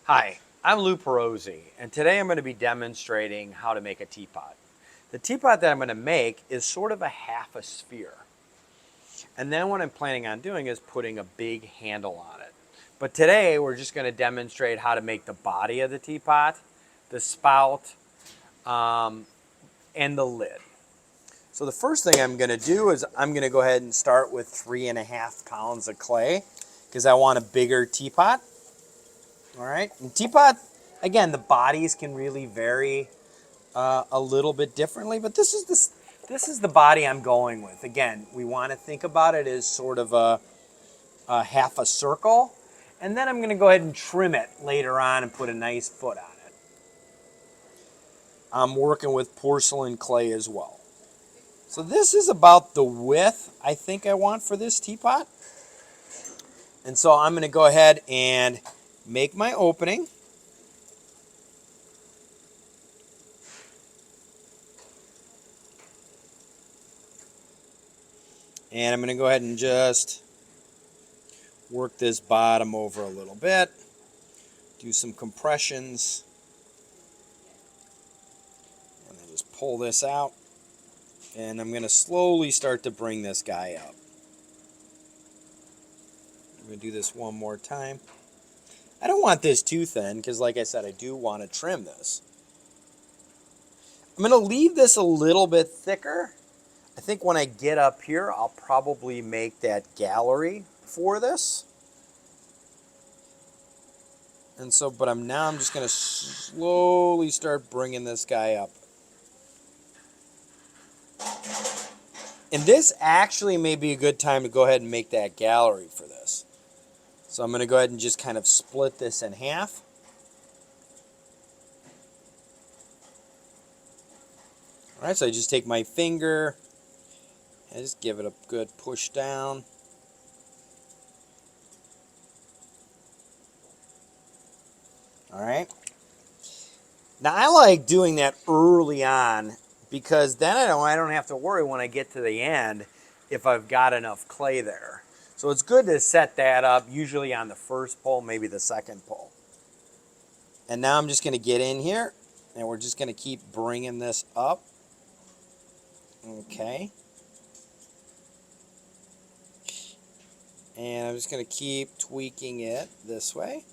Hi, I'm Lou Pierozzi, and today I'm going to be demonstrating how to make a teapot. The teapot that I'm going to make is sort of a half a sphere. And then what I'm planning on doing is putting a big handle on it. But today we're just going to demonstrate how to make the body of the teapot, the spout, um, and the lid. So the first thing I'm going to do is I'm going to go ahead and start with 3.5 pounds of clay because I want a bigger teapot. All right, and teapot, again, the bodies can really vary a little bit differently, but this is the body I'm going with. Again, we want to think about it as sort of a half a circle, and then I'm going to go ahead and trim it later on and put a nice foot on it. I'm working with porcelain clay as well. So this is about the width I think I want for this teapot. And so I'm going to go ahead and make my opening. And I'm going to go ahead and just work this bottom over a little bit. Do some compressions. And then just pull this out. And I'm going to slowly start to bring this guy up. I'm going to do this one more time. I don't want this too thin because, like I said, I do want to trim this. I'm going to leave this a little bit thicker. I think when I get up here, I'll probably make that gallery for this. And so, but I'm just going to slowly start bringing this guy up. And this actually may be a good time to go ahead and make that gallery for this. So I'm going to go ahead and just kind of split this in half. All right, so I just take my finger and just give it a good push down. All right. Now I like doing that early on because then I don't have to worry when I get to the end if I've got enough clay there. So it's good to set that up usually on the first pull, maybe the second pull. And now I'm just going to get in here and we're just going to keep bringing this up. Okay. And I'm just going to keep tweaking it this way.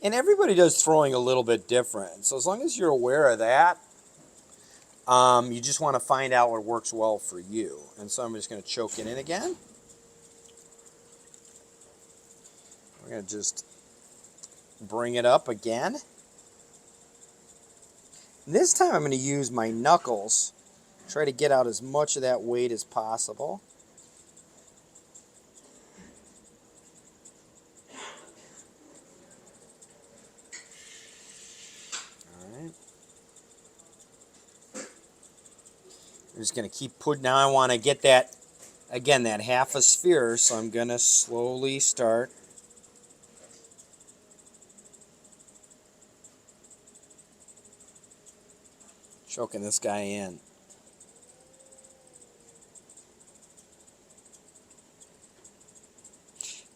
And everybody does throwing a little bit different. So as long as you're aware of that, you just want to find out what works well for you. And so I'm just going to choke it in again. We're going to just bring it up again. And this time I'm going to use my knuckles. Try to get out as much of that weight as possible. Alright. I'm just going to keep putting, now I want to get that, again, that half a sphere, so I'm going to slowly start choking this guy in.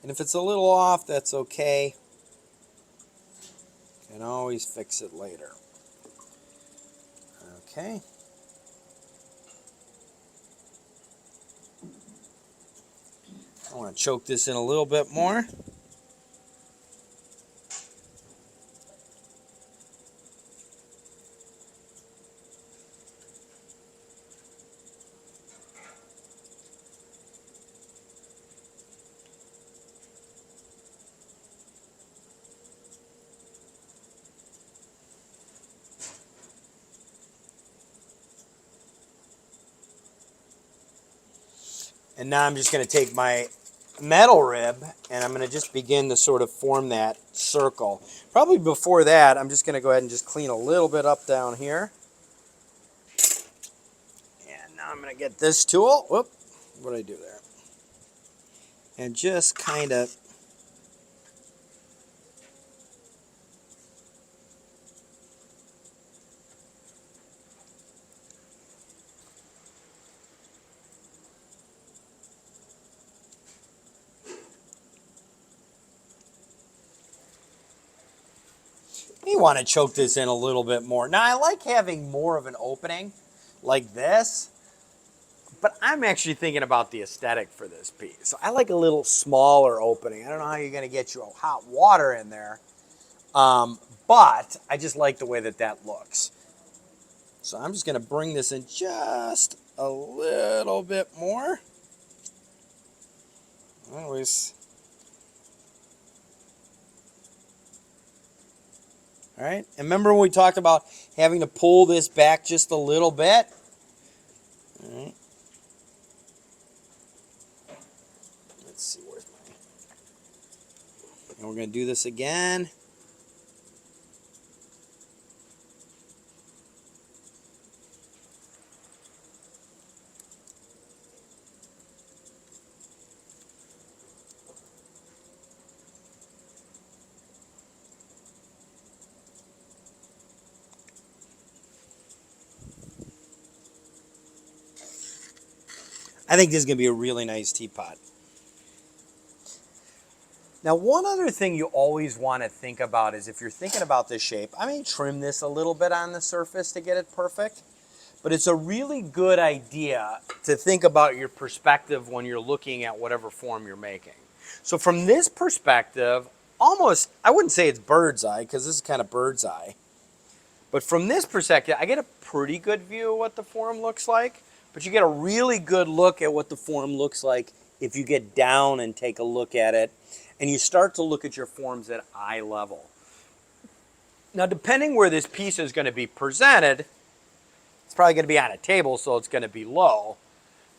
And if it's a little off, that's okay. You can always fix it later. Okay. I want to choke this in a little bit more. And now I'm just going to take my metal rib and I'm going to just begin to sort of form that circle. Probably before that, I'm just going to go ahead and just clean a little bit up down here. And now I'm going to get this tool. Whoop, what did I do there? And just kind of you want to choke this in a little bit more. Now, I like having more of an opening like this, but I'm actually thinking about the aesthetic for this piece. So I like a little smaller opening. I don't know how you're going to get your hot water in there, but I just like the way that that looks. So I'm just going to bring this in just a little bit more. Always. All right. And remember when we talked about having to pull this back just a little bit? All right. Let's see, where's my... And we're going to do this again. I think this is going to be a really nice teapot. Now, one other thing you always want to think about is if you're thinking about this shape, I may trim this a little bit on the surface to get it perfect, but it's a really good idea to think about your perspective when you're looking at whatever form you're making. So from this perspective, almost, I wouldn't say it's bird's eye because this is kind of bird's eye, but from this perspective, I get a pretty good view of what the form looks like, but you get a really good look at what the form looks like if you get down and take a look at it, and you start to look at your forms at eye level. Now, depending where this piece is going to be presented, it's probably going to be on a table, so it's going to be low.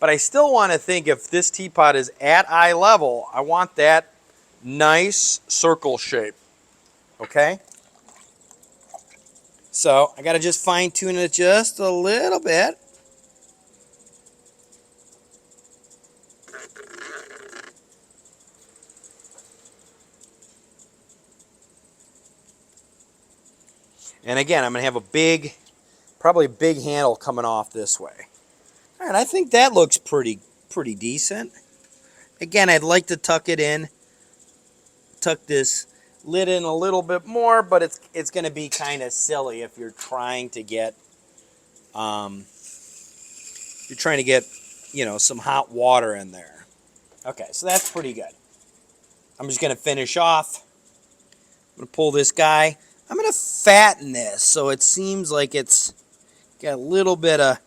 But I still want to think if this teapot is at eye level, I want that nice circle shape, okay? So I got to just fine tune it just a little bit. And again, I'm going to have a big, probably a big handle coming off this way. All right, I think that looks pretty decent. Again, I'd like to tuck it in, tuck this lid in a little bit more, but it's going to be kind of silly if you're trying to get, you know, some hot water in there. Okay, so that's pretty good. I'm just going to finish off. I'm going to pull this guy. I'm going to fatten this so it seems like it's got a little bit of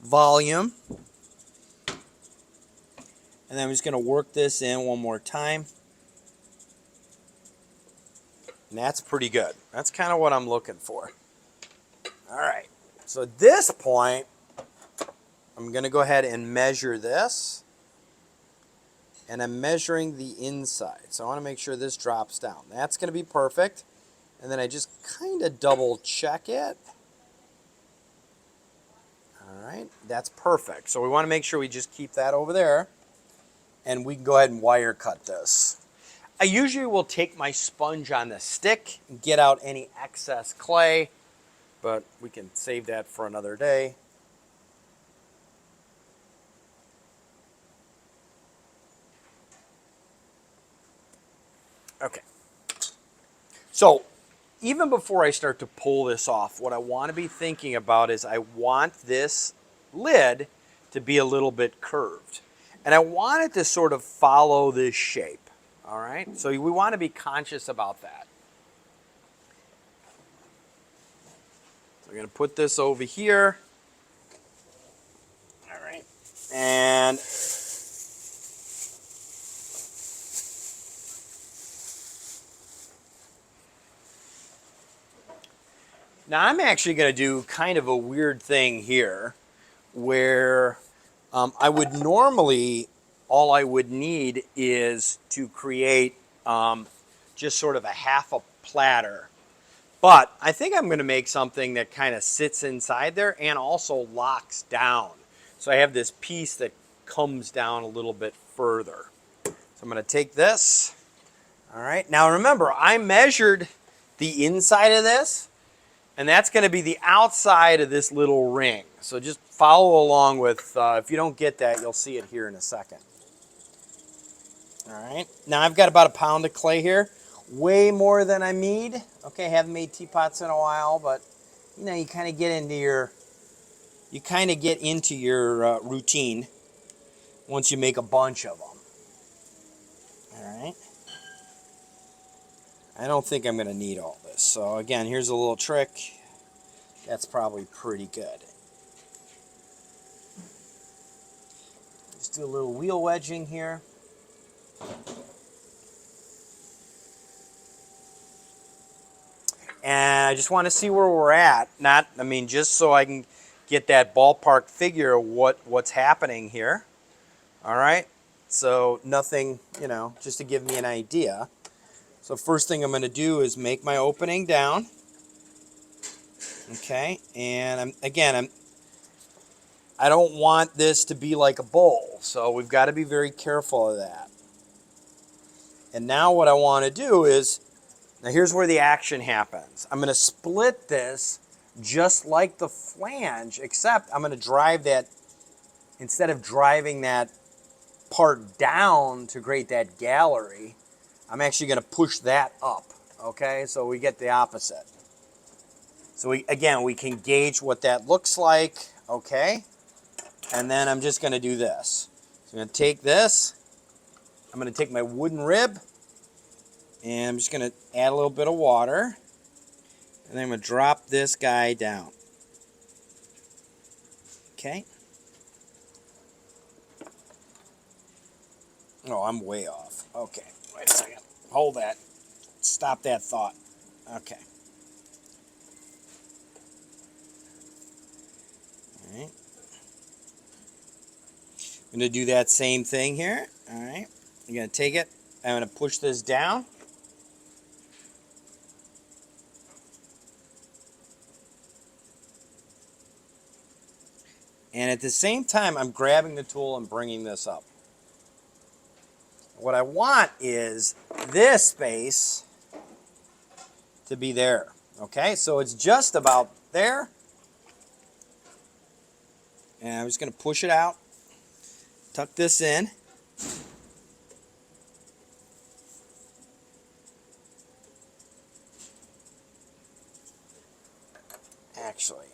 volume. And then I'm just going to work this in one more time. And that's pretty good. That's kind of what I'm looking for. All right. So at this point, I'm going to go ahead and measure this. And I'm measuring the inside. So I want to make sure this drops down. That's going to be perfect. And then I just kind of double check it. All right, that's perfect. So we want to make sure we just keep that over there. And we can go ahead and wire cut this. I usually will take my sponge on the stick and get out any excess clay, but we can save that for another day. Okay. So even before I start to pull this off, what I want to be thinking about is I want this lid to be a little bit curved. And I want it to sort of follow this shape. All right? So we want to be conscious about that. So I'm going to put this over here. All right. And now I'm actually going to do kind of a weird thing here where I would normally, all I would need is to create just sort of a half a platter. But I think I'm going to make something that kind of sits inside there and also locks down. So I have this piece that comes down a little bit further. So I'm going to take this. All right. Now remember, I measured the inside of this. And that's going to be the outside of this little ring. So just follow along with, if you don't get that, you'll see it here in a second. All right. Now I've got about a pound of clay here. way more than I need. Okay, haven't made teapots in a while, but you know, you kind of get into your routine once you make a bunch of them. All right. I don't think I'm going to need all this. So again, here's a little trick. That's probably pretty good. Just do a little wheel wedging here. And I just want to see where we're at. Just so I can get that ballpark figure of what's happening here. All right. So nothing, just to give me an idea. So first thing I'm going to do is make my opening down. Okay. And I don't want this to be like a bowl. So we've got to be very careful of that. And now what I want to do is, now here's where the action happens. I'm going to split this just like the flange, except I'm going to drive that, instead of driving that part down to create that gallery, I'm actually going to push that up, okay? So we get the opposite. So we can gauge what that looks like, okay? And then I'm just going to do this. So I'm going to take this, I'm going to take my wooden rib, and I'm just going to add a little bit of water. And then I'm going to drop this guy down. Okay. Oh, I'm way off. Okay. Wait a second. Hold that. Stop that thought. Okay. All right. I'm going to do that same thing here. All right. I'm going to take it. I'm going to push this down. And at the same time, I'm grabbing the tool and bringing this up. What I want is this space to be there. Okay, so it's just about there. And I'm just going to push it out. Tuck this in. Actually,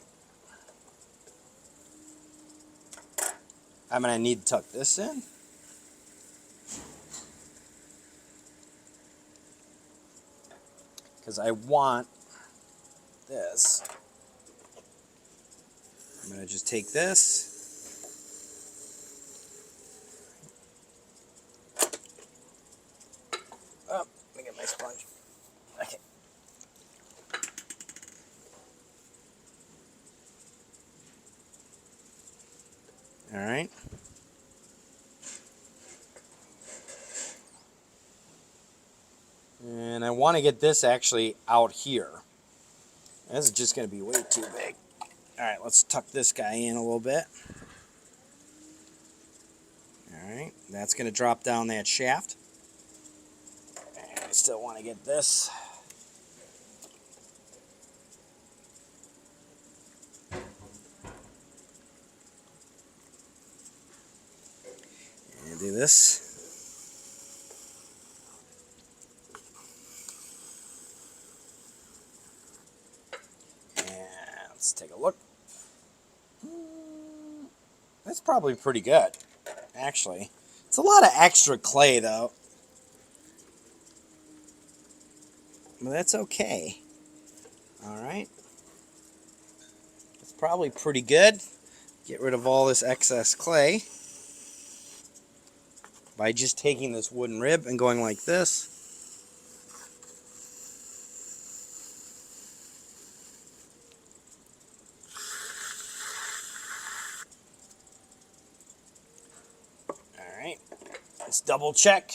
I'm going to need to tuck this in. Because I want this. I'm going to just take this. Oh, let me get my sponge. Okay. All right. And I want to get this actually out here. This is just going to be way too big. All right, let's tuck this guy in a little bit. All right, that's going to drop down that shaft. And I still want to get this. And do this. Let's take a look. That's probably pretty good, actually. It's a lot of extra clay, though. But that's okay. All right. It's probably pretty good. Get rid of all this excess clay by just taking this wooden rib and going like this. Let's double check.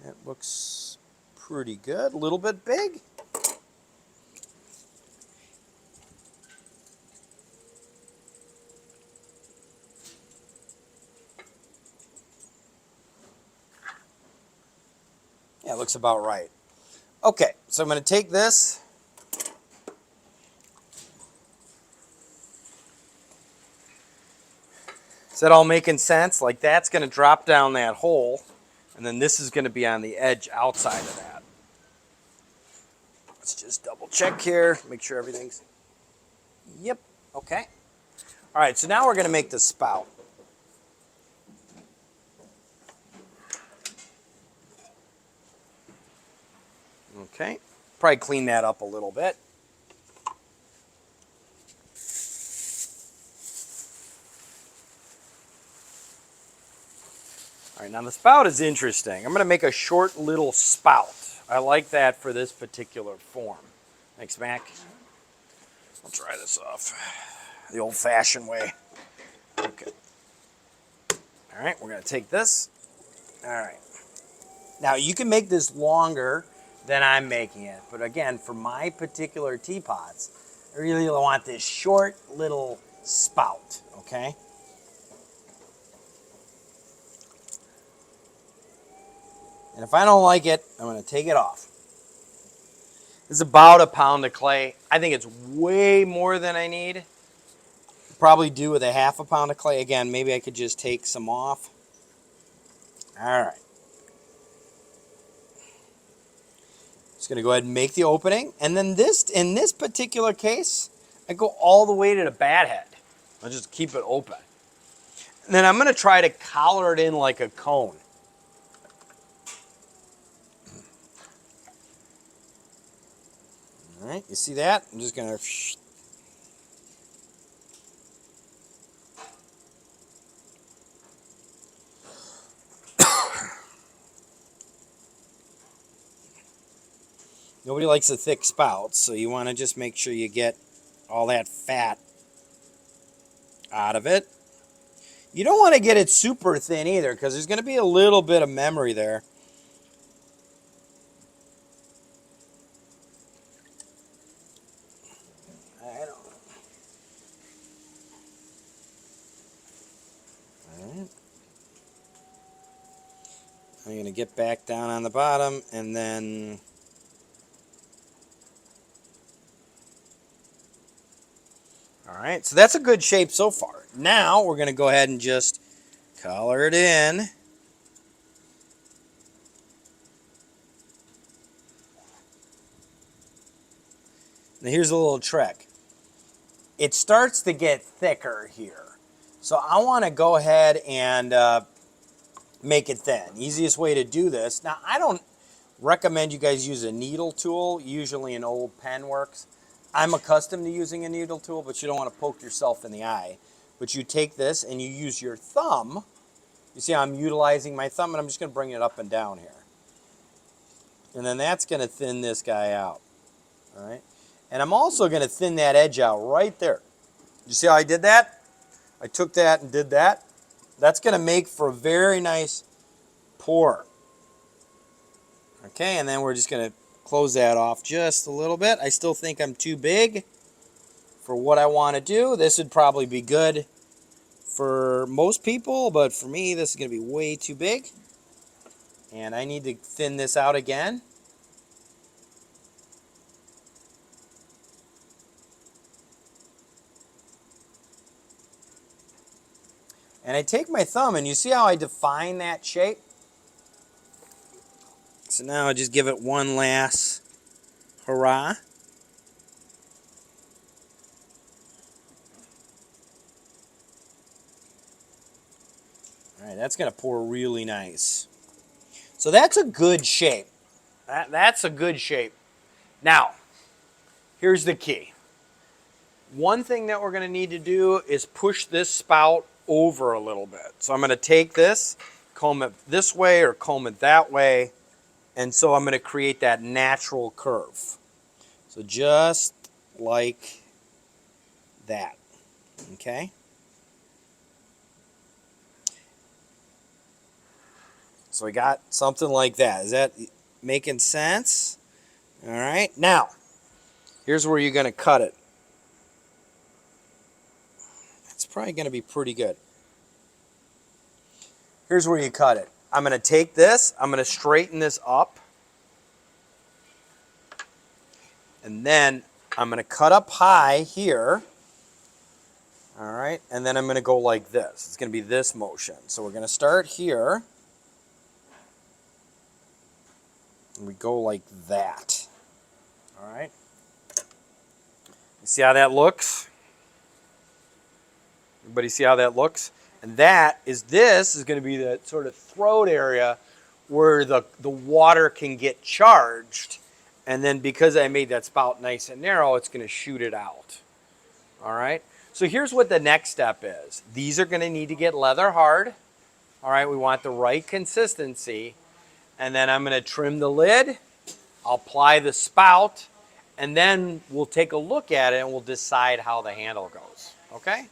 That looks pretty good. A little bit big. Yeah, it looks about right. Okay, so I'm going to take this. Is that all making sense? Like that's going to drop down that hole. And then this is going to be on the edge outside of that. Let's just double check here, make sure everything's, yep, okay. All right, so now we're going to make the spout. Okay, probably clean that up a little bit. All right, now the spout is interesting. I'm going to make a short little spout. I like that for this particular form. Thanks, Mac. I'll try this off the old-fashioned way. Okay. All right, we're going to take this. All right. Now, you can make this longer than I'm making it. But again, for my particular teapots, I really want this short little spout, okay? And if I don't like it, I'm going to take it off. This is about a pound of clay. I think it's way more than I need. Probably do with a half a pound of clay. Again, maybe I could just take some off. All right. Just going to go ahead and make the opening. And then in this particular case, I go all the way to the bat head. I'll just keep it open. And then I'm going to try to collar it in like a cone. All right, you see that? I'm just going to... Nobody likes a thick spout, so you want to just make sure you get all that fat out of it. You don't want to get it super thin either, because there's going to be a little bit of memory there. I don't know. All right. I'm going to get back down on the bottom, and then... All right, so that's a good shape so far. Now we're going to go ahead and just color it in. Now here's a little trick. It starts to get thicker here. So I want to go ahead and make it thin. Easiest way to do this. Now I don't recommend you guys use a needle tool. Usually an old pen works. I'm accustomed to using a needle tool, but you don't want to poke yourself in the eye. But you take this and you use your thumb. You see how I'm utilizing my thumb, and I'm just going to bring it up and down here. And then that's going to thin this guy out. All right. And I'm also going to thin that edge out right there. You see how I did that? I took that and did that. That's going to make for a very nice pour. Okay, and then we're just going to close that off just a little bit. I still think I'm too big for what I want to do. This would probably be good for most people, but for me, this is going to be way too big. And I need to thin this out again. And I take my thumb, and you see how I define that shape? So now I just give it one last hurrah. All right, that's going to pour really nice. So that's a good shape. That's a good shape. Now, here's the key. One thing that we're going to need to do is push this spout over a little bit. So I'm going to take this, comb it this way or comb it that way, and so I'm going to create that natural curve. So just like that, okay? So we got something like that. Is that making sense? All right, now, here's where you're going to cut it. It's probably going to be pretty good. Here's where you cut it. I'm going to take this, I'm going to straighten this up, and then I'm going to cut up high here, all right, and then I'm going to go like this. It's going to be this motion. So we're going to start here, And we go like that. All right. You see how that looks? Everybody see how that looks? And this is going to be the sort of throat area where the water can get charged. And then because I made that spout nice and narrow, it's going to shoot it out. All right. So here's what the next step is. These are going to need to get leather hard. All right. We want the right consistency. And then I'm going to trim the lid. I'll apply the spout. And then we'll take a look at it and we'll decide how the handle goes. Okay?